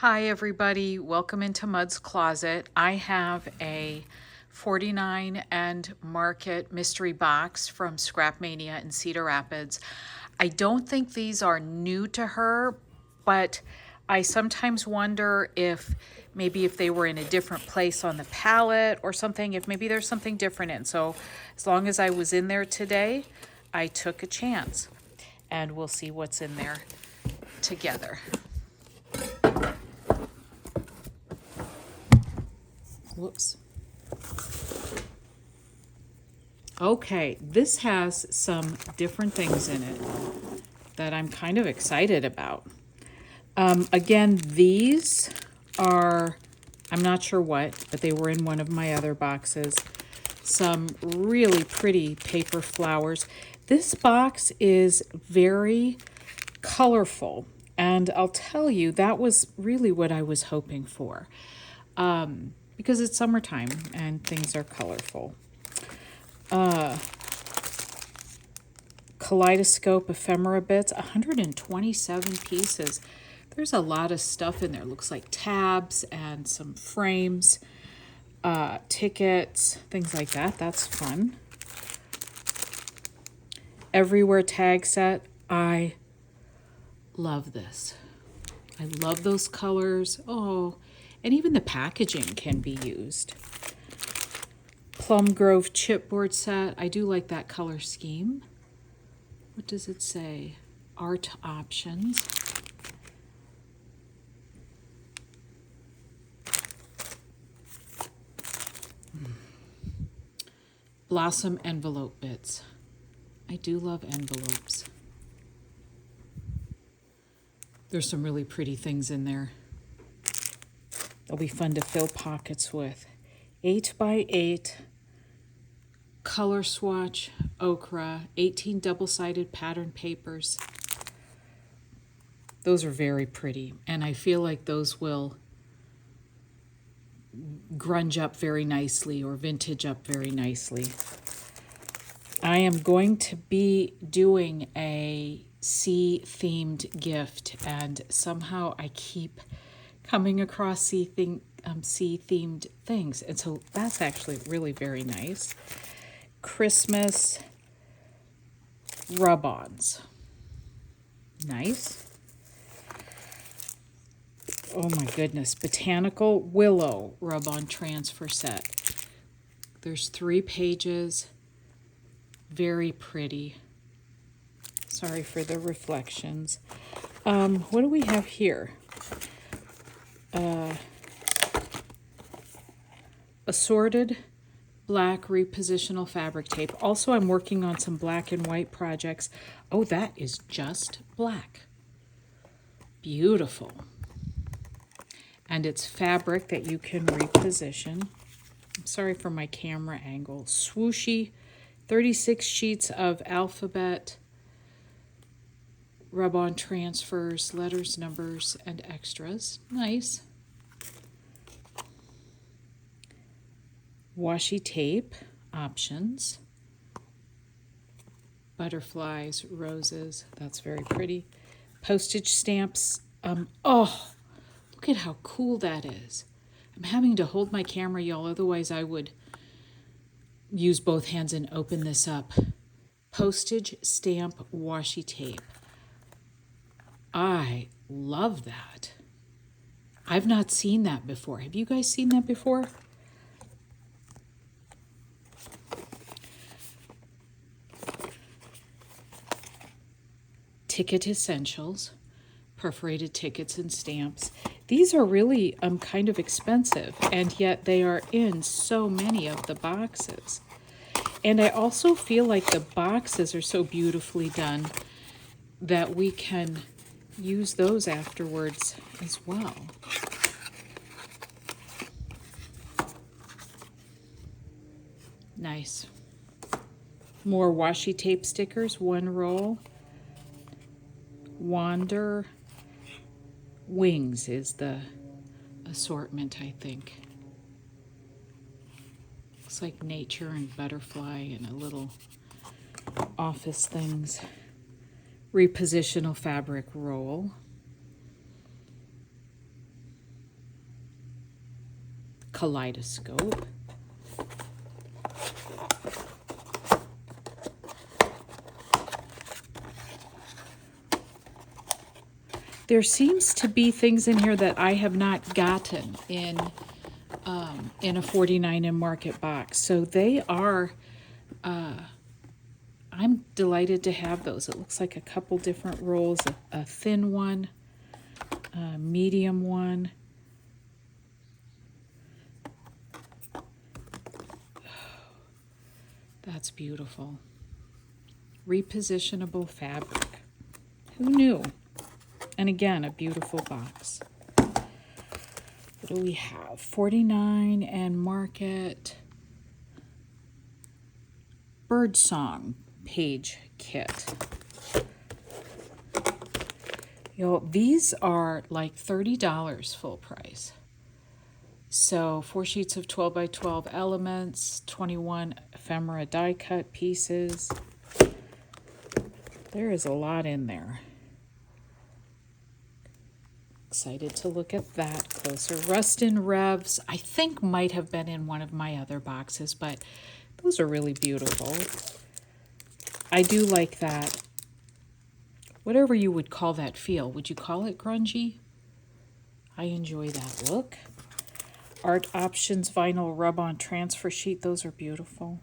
Hi everybody, welcome into Mud's Closet. I have a 49 and Market mystery box from Scrap Mania in Cedar Rapids. I don't think these are new to her, but I sometimes wonder if maybe if they were in a different place on the palette or something, if maybe there's something different in. So as long as I was in there today, I took a chance and we'll see what's in there together. Whoops. Okay, this has some different things in it that I'm kind of excited about. Again, these are, I'm not sure what, but they were in one of my other boxes. Some really pretty paper flowers. This box is very colorful, and I'll tell you, that was really what I was hoping for. Because it's summertime and things are colorful. Kaleidoscope ephemera bits, 127 pieces. There's a lot of stuff in there. Looks like tabs and some frames, tickets, things like that. That's fun. Everywhere tag set. I love this. I love those colors. Oh, and even the packaging can be used. Plum Grove chipboard set. I do like that color scheme. What does it say? Art options. Blossom envelope bits. I do love envelopes. There's some really pretty things in there. They'll be fun to fill pockets with. 8x8 color swatch ochre, 18 double-sided pattern papers. Those are very pretty, and I feel like those will grunge up very nicely or vintage up very nicely. I am going to be doing a sea-themed gift, and somehow I keep coming across sea-themed things, and so that's actually really very nice. Christmas rub-ons. Nice. Oh my goodness. Botanical Willow rub-on transfer set. There's 3 pages. Very pretty. Sorry for the reflections. What do we have here? Assorted black repositional fabric tape. Also, I'm working on some black and white projects. Oh, that is just black. Beautiful. And it's fabric that you can reposition. I'm sorry for my camera angle. Swooshy, 36 sheets of alphabet, rub-on transfers, letters, numbers, and extras. Nice. Washi tape options. Butterflies, roses. That's very pretty. Postage stamps. Oh, look at how cool that is. I'm having to hold my camera, y'all. Otherwise, I would use both hands and open this up. Postage stamp washi tape. I love that. I've not seen that before. Have you guys seen that before? Ticket essentials, perforated tickets and stamps. These are really kind of expensive, and yet they are in so many of the boxes. And I also feel like the boxes are so beautifully done that we can use those afterwards as well. Nice. More washi tape stickers, 1 roll. Wander Wings is the assortment, I think. Looks like nature and butterfly and a little office things. Repositional fabric roll. kaleidoscope. There seems to be things in here that I have not gotten in a 49 Market box. So they are, I'm delighted to have those. It looks like a couple different rolls, a thin one, a medium one. That's beautiful. Repositionable fabric. Who knew? And again, a beautiful box. What do we have? 49 Market Birdsong page kit. You know, these are like $30 full price. So 4 sheets of 12 by 12 elements, 21 ephemera die cut pieces. There is a lot in there. Excited to look at that closer. Rustin Revs, I think might have been in one of my other boxes, but those are really beautiful. I do like that. Whatever you would call that feel. Would you call it grungy? I enjoy that look. Art Options vinyl rub-on transfer sheet. Those are beautiful.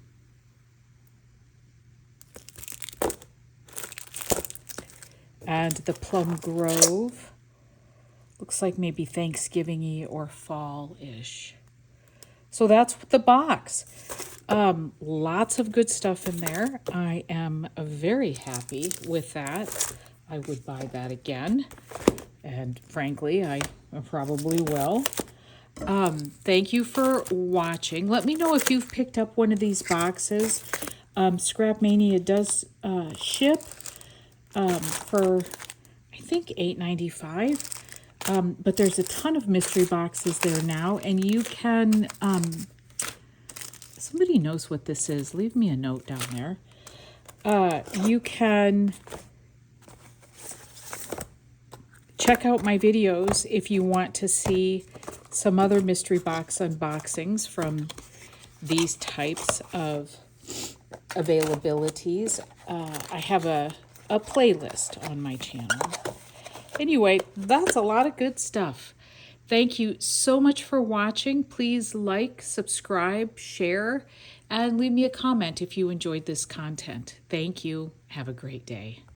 And the Plum Grove. Looks like maybe Thanksgiving-y or fall-ish. So that's the box. Lots of good stuff in there. I am very happy with that. I would buy that again. And frankly, I probably will. Thank you for watching. Let me know if you've picked up one of these boxes. Scrap Mania does ship for, I think, $8.95. But there's a ton of mystery boxes there now, and you can, somebody knows what this is, leave me a note down there. You can check out my videos if you want to see some other mystery box unboxings from these types of availabilities. I have a playlist on my channel. Anyway, that's a lot of good stuff. Thank you so much for watching. Please like, subscribe, share, and leave me a comment if you enjoyed this content. Thank you. Have a great day.